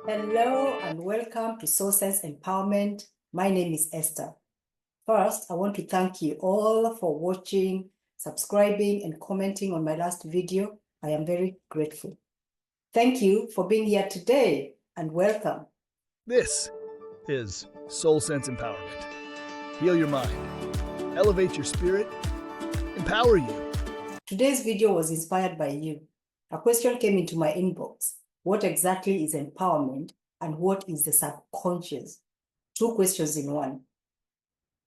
Hello and welcome to Soul Sense Empowerment. My name is Esther. First, I want to thank you all for watching, subscribing, and commenting on my last video. I am very grateful. Thank you for being here today and welcome. This is Soul Sense Empowerment. Heal your mind, elevate your spirit, empower you. Today's video was inspired by you. A question came into my inbox. What exactly is empowerment and what is the subconscious? Two questions in one.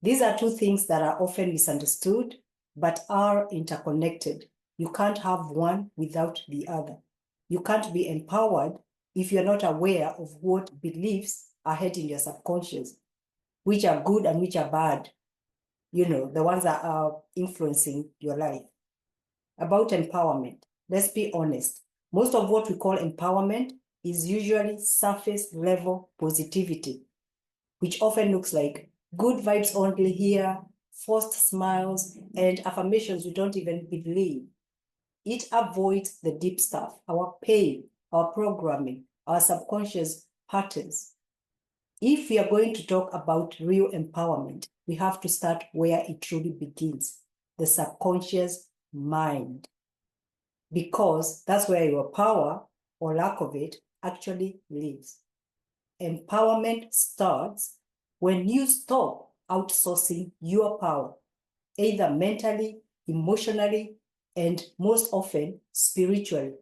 These are two things that are often misunderstood, but are interconnected. You can't have one without the other. You can't be empowered if you're not aware of what beliefs are held in your subconscious, which are good and which are bad. You know, the ones that are influencing your life. About empowerment, let's be honest. Most of what we call empowerment is usually surface level positivity, which often looks like good vibes only here, forced smiles, and affirmations we don't even believe. It avoids the deep stuff, our pain, our programming, our subconscious patterns. If we are going to talk about real empowerment, we have to start where it truly begins, the subconscious mind, because that's where your power, or lack of it, actually lives. Empowerment starts when you stop outsourcing your power, either mentally, emotionally, and most often spiritually.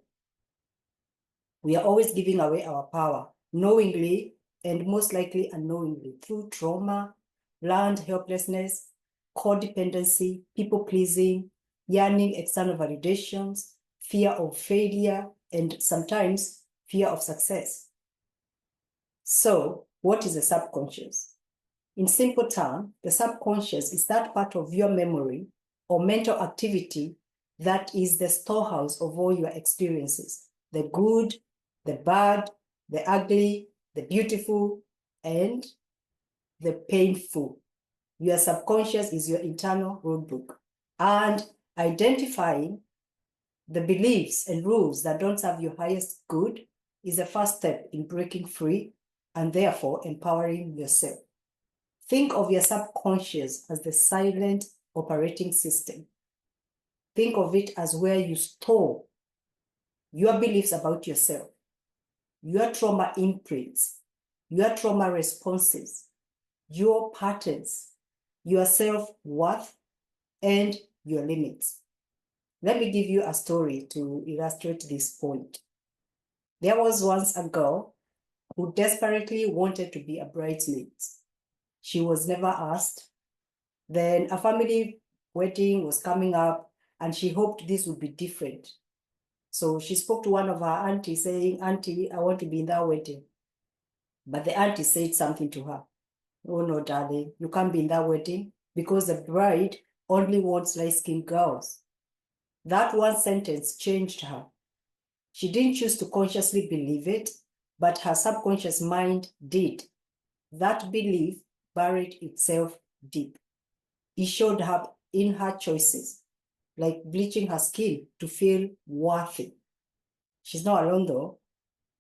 We are always giving away our power, knowingly and most likely unknowingly, through trauma, learned helplessness, codependency, people-pleasing, yearning external validations, fear of failure, and sometimes fear of success. So, what is the subconscious? In simple terms, the subconscious is that part of your memory or mental activity that is the storehouse of all your experiences, the good, the bad, the ugly, the beautiful, and the painful. Your subconscious is your internal rulebook. And identifying the beliefs and rules that don't serve your highest good is the first step in breaking free and therefore empowering yourself. Think of your subconscious as the silent operating system. Think of it as where you store your beliefs about yourself, your trauma imprints, your trauma responses, your patterns, your self-worth, and your limits. Let me give you a story to illustrate this point. There was once a girl who desperately wanted to be a bridesmaid. She was never asked. Then a family wedding was coming up and she hoped this would be different. So she spoke to one of her aunties saying, "Auntie, I want to be in that wedding." But the auntie said something to her. "Oh no, darling, you can't be in that wedding because the bride only wants light-skinned girls." That one sentence changed her. She didn't choose to consciously believe it, but her subconscious mind did. That belief buried itself deep. It showed up in her choices, like bleaching her skin to feel worthy. She's not alone though.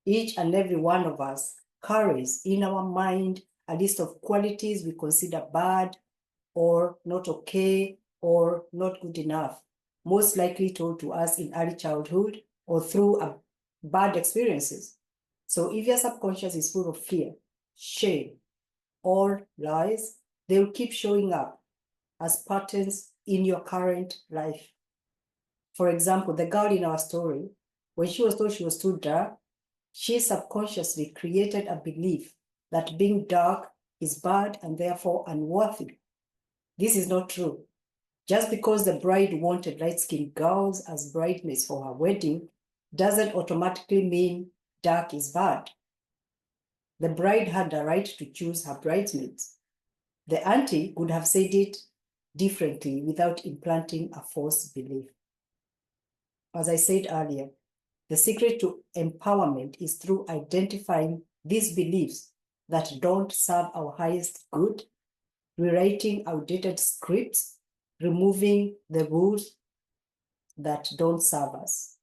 Each and every one of us carries in our mind a list of qualities we consider bad or not okay or not good enough, most likely told to us in early childhood or through bad experiences. So if your subconscious is full of fear, shame, or lies, they will keep showing up as patterns in your current life. For example, the girl in our story, when she was told she was too dark, she subconsciously created a belief that being dark is bad and therefore unworthy. This is not true. Just because the bride wanted light-skinned girls as bridesmaids for her wedding doesn't automatically mean dark is bad. The bride had the right to choose her bridesmaids. The auntie could have said it differently without implanting a false belief. As I said earlier, the secret to empowerment is through identifying these beliefs that don't serve our highest good, rewriting outdated scripts, removing the rules that don't serve us.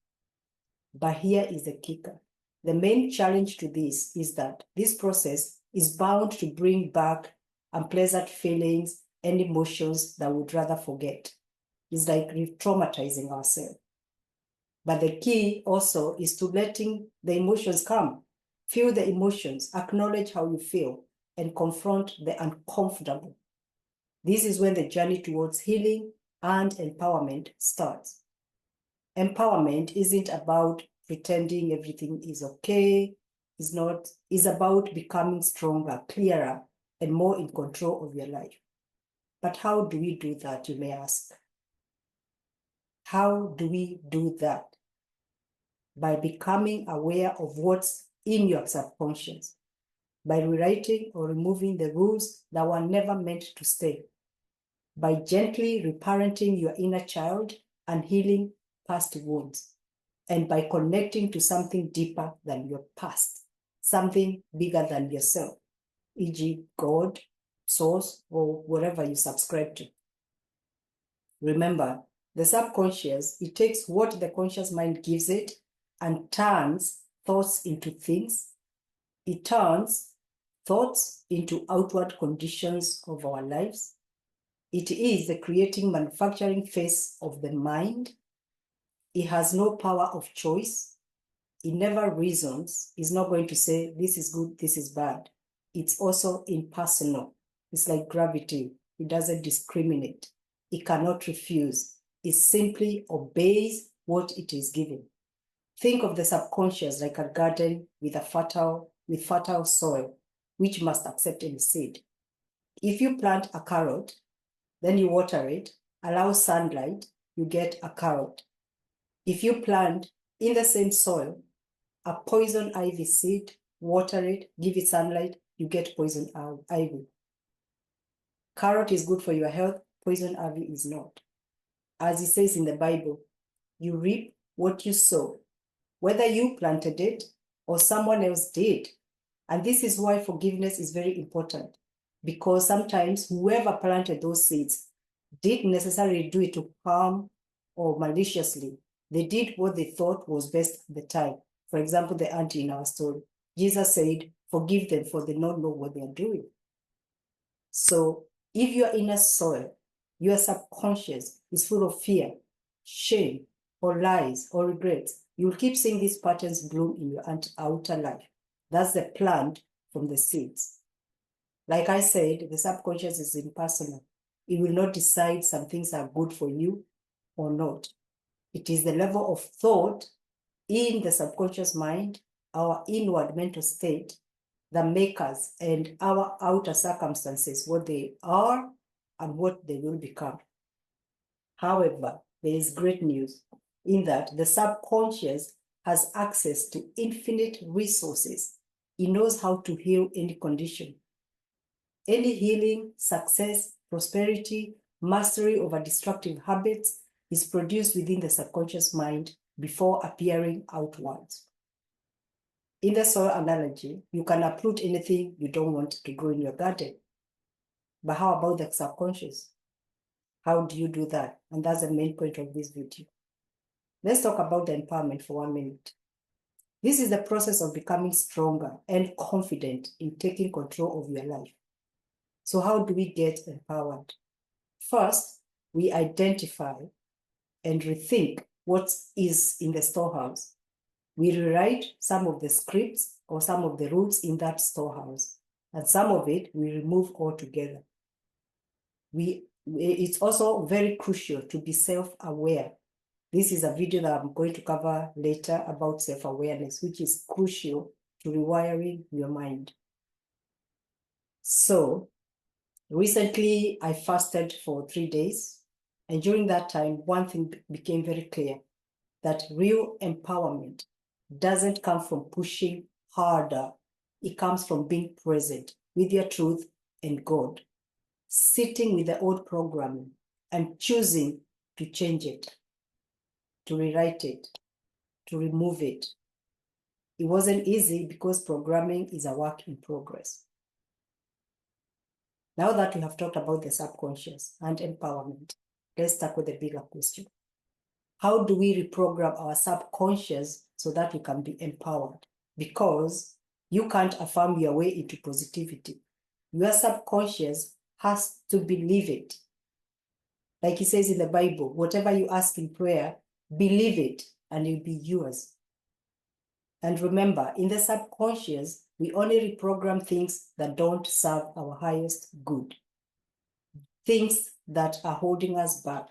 But here is the kicker. The main challenge to this is that this process is bound to bring back unpleasant feelings and emotions that we'd rather forget. It's like re-traumatizing ourselves. But the key also is to letting the emotions come. Feel the emotions, acknowledge how you feel, and confront the uncomfortable. This is when the journey towards healing and empowerment starts. Empowerment isn't about pretending everything is okay. It's about becoming stronger, clearer, and more in control of your life. But how do we do that, you may ask? How do we do that? By becoming aware of what's in your subconscious, by rewriting or removing the rules that were never meant to stay, by gently reparenting your inner child and healing past wounds, and by connecting to something deeper than your past, something bigger than yourself, e.g. God, source, or whatever you subscribe to. Remember, the subconscious, it takes what the conscious mind gives it and turns thoughts into things. It turns thoughts into outward conditions of our lives. It is the creating, manufacturing phase of the mind. It has no power of choice. It never reasons. It's not going to say, this is good, this is bad. It's also impersonal. It's like gravity. It doesn't discriminate. It cannot refuse. It simply obeys what it is given. Think of the subconscious like a garden with fertile soil, which must accept any seed. If you plant a carrot, then you water it, allow sunlight, you get a carrot. If you plant in the same soil a poison ivy seed, water it, give it sunlight, you get poison ivy. Carrot is good for your health, poison ivy is not. As it says in the Bible, you reap what you sow, whether you planted it or someone else did. And this is why forgiveness is very important, because sometimes whoever planted those seeds didn't necessarily do it to harm or maliciously. They did what they thought was best at the time. For example, the auntie in our story. Jesus said, forgive them for they don't know what they are doing. So if your inner soil, your subconscious is full of fear, shame, or lies, or regrets, you'll keep seeing these patterns bloom in your outer life. That's the plant from the seeds. Like I said, the subconscious is impersonal. It will not decide some things are good for you or not. It is the level of thought in the subconscious mind, our inward mental state, that make us and our outer circumstances what they are and what they will become. However, there is great news in that the subconscious has access to infinite resources. It knows how to heal any condition. Any healing, success, prosperity, mastery over destructive habits is produced within the subconscious mind before appearing outwards. In the soil analogy, you can uproot anything you don't want to grow in your garden. But how about the subconscious? How do you do that? And that's the main point of this video. Let's talk about the empowerment for 1 minute. This is the process of becoming stronger and confident in taking control of your life. So how do we get empowered? First, we identify and rethink what is in the storehouse. We rewrite some of the scripts or some of the rules in that storehouse, and some of it we remove altogether. It's also very crucial to be self-aware. This is a video that I'm going to cover later about self-awareness, which is crucial to rewiring your mind. So recently I fasted for 3 days, and during that time, one thing became very clear, that real empowerment doesn't come from pushing harder. It comes from being present with your truth and God, sitting with the old programming and choosing to change it, to rewrite it, to remove it. It wasn't easy because programming is a work in progress. Now that we have talked about the subconscious and empowerment, let's tackle the bigger question. How do we reprogram our subconscious so that we can be empowered? because you can't affirm your way into positivity. Your subconscious has to believe it. Like it says in the Bible, whatever you ask in prayer, believe it and it'll be yours. And remember, in the subconscious, we only reprogram things that don't serve our highest good. Things that are holding us back,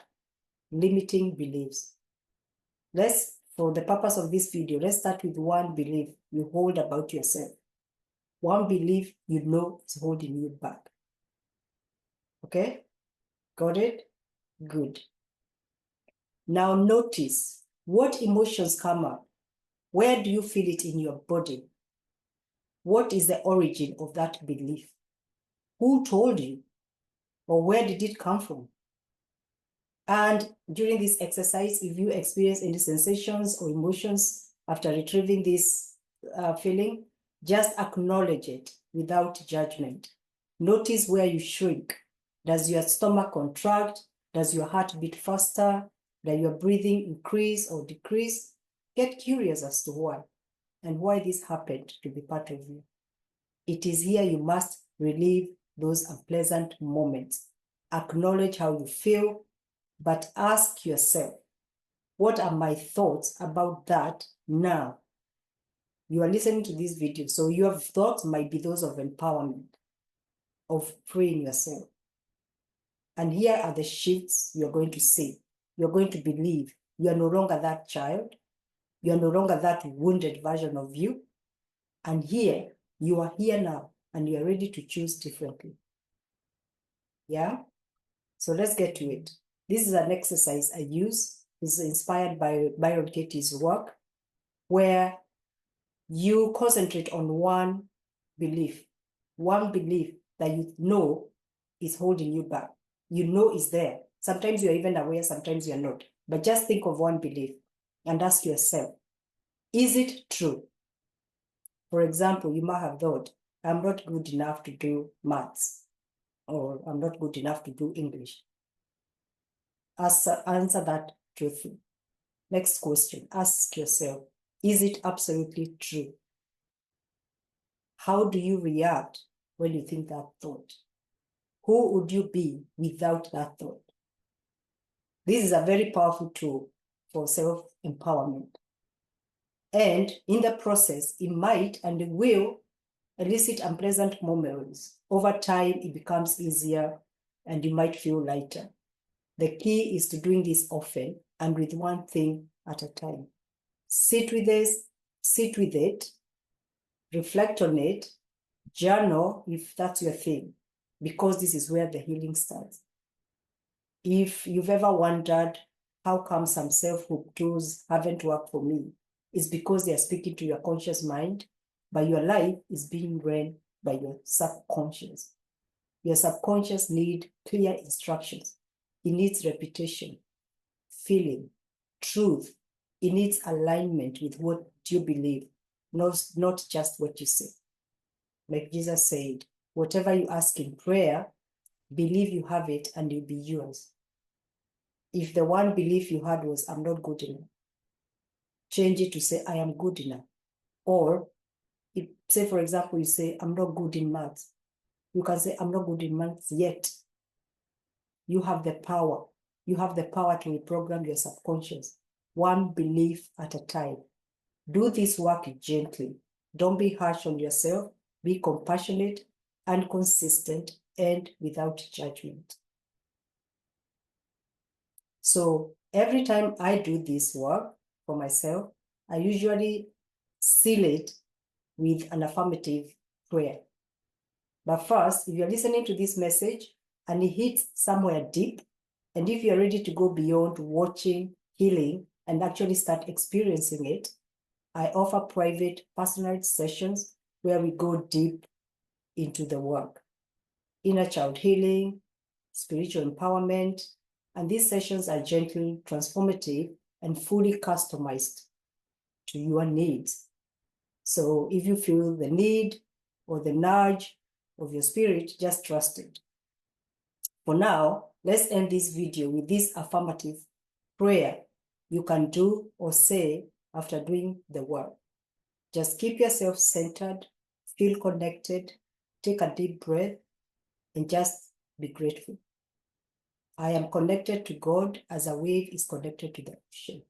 limiting beliefs. For the purpose of this video, let's start with one belief you hold about yourself. One belief you know is holding you back. Okay? Got it? Good. Now notice what emotions come up. Where do you feel it in your body? What is the origin of that belief? Who told you? Or where did it come from? And during this exercise, if you experience any sensations or emotions after retrieving this feeling, just acknowledge it without judgment. Notice where you shrink. Does your stomach contract? Does your heart beat faster? Does your breathing increase or decrease? Get curious as to why and why this happened to be part of you. It is here you must relieve those unpleasant moments. Acknowledge how you feel, but ask yourself, what are my thoughts about that now? You are listening to this video, so your thoughts might be those of empowerment, of freeing yourself. And here are the shifts you're going to see. You're going to believe you are no longer that child. You are no longer that wounded version of you. And here, you are here now, and you are ready to choose differently. Yeah? So let's get to it. This is an exercise I use. It's inspired by Byron Katie's work, where you concentrate on one belief that you know is holding you back. You know is there. Sometimes you're even aware, sometimes you're not. But just think of one belief and ask yourself, is it true? For example, you might have thought, I'm not good enough to do maths, or I'm not good enough to do English. Answer that truthfully. Next question, ask yourself, is it absolutely true? How do you react when you think that thought? Who would you be without that thought? This is a very powerful tool for self-empowerment. And in the process, it might and will elicit unpleasant memories. Over time, it becomes easier and you might feel lighter. The key is to doing this often and with one thing at a time. Sit with it, reflect on it, journal if that's your thing, because this is where the healing starts. If you've ever wondered how come some self-help tools haven't worked for me, it's because they are speaking to your conscious mind, but your life is being run by your subconscious. Your subconscious needs clear instructions. It needs repetition, feeling, truth. It needs alignment with what you believe, not just what you say. Like Jesus said, whatever you ask in prayer, believe you have it and it'll be yours. If the one belief you had was, I'm not good enough, change it to say, I am good enough. Or if, say, for example, you say, I'm not good in maths. You can say, I'm not good in maths yet. You have the power. You have the power to reprogram your subconscious, one belief at a time. Do this work gently. Don't be harsh on yourself. Be compassionate and consistent and without judgment. So every time I do this work for myself, I usually seal it with an affirmative prayer. But first, if you're listening to this message and it hits somewhere deep, and if you're ready to go beyond watching, healing, and actually start experiencing it, I offer private, personalized sessions where we go deep into the work. Inner child healing, spiritual empowerment, and these sessions are gently transformative and fully customized to your needs. So if you feel the need or the nudge of your spirit, just trust it. For now, let's end this video with this affirmative prayer you can do or say after doing the work. Just keep yourself centered, feel connected, take a deep breath, and just be grateful. I am connected to God as a wave is connected to the ocean.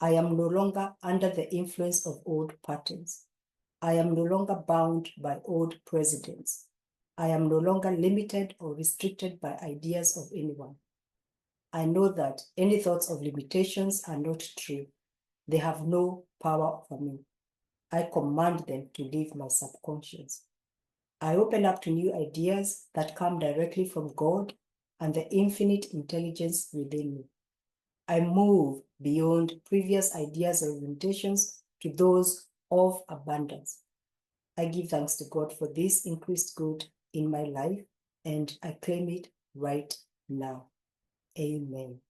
I am no longer under the influence of old patterns. I am no longer bound by old precedents. I am no longer limited or restricted by ideas of anyone. I know that any thoughts of limitations are not true. They have no power over me. I command them to leave my subconscious. I open up to new ideas that come directly from God and the infinite intelligence within me. I move beyond previous ideas or limitations to those of abundance. I give thanks to God for this increased good in my life, and I claim it right now. Amen.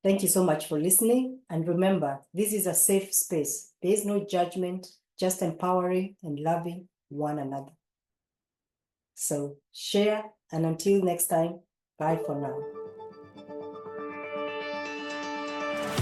Thank you so much for listening. And remember, this is a safe space. There is no judgment, just empowering and loving one another. So share, and until next time, bye for now.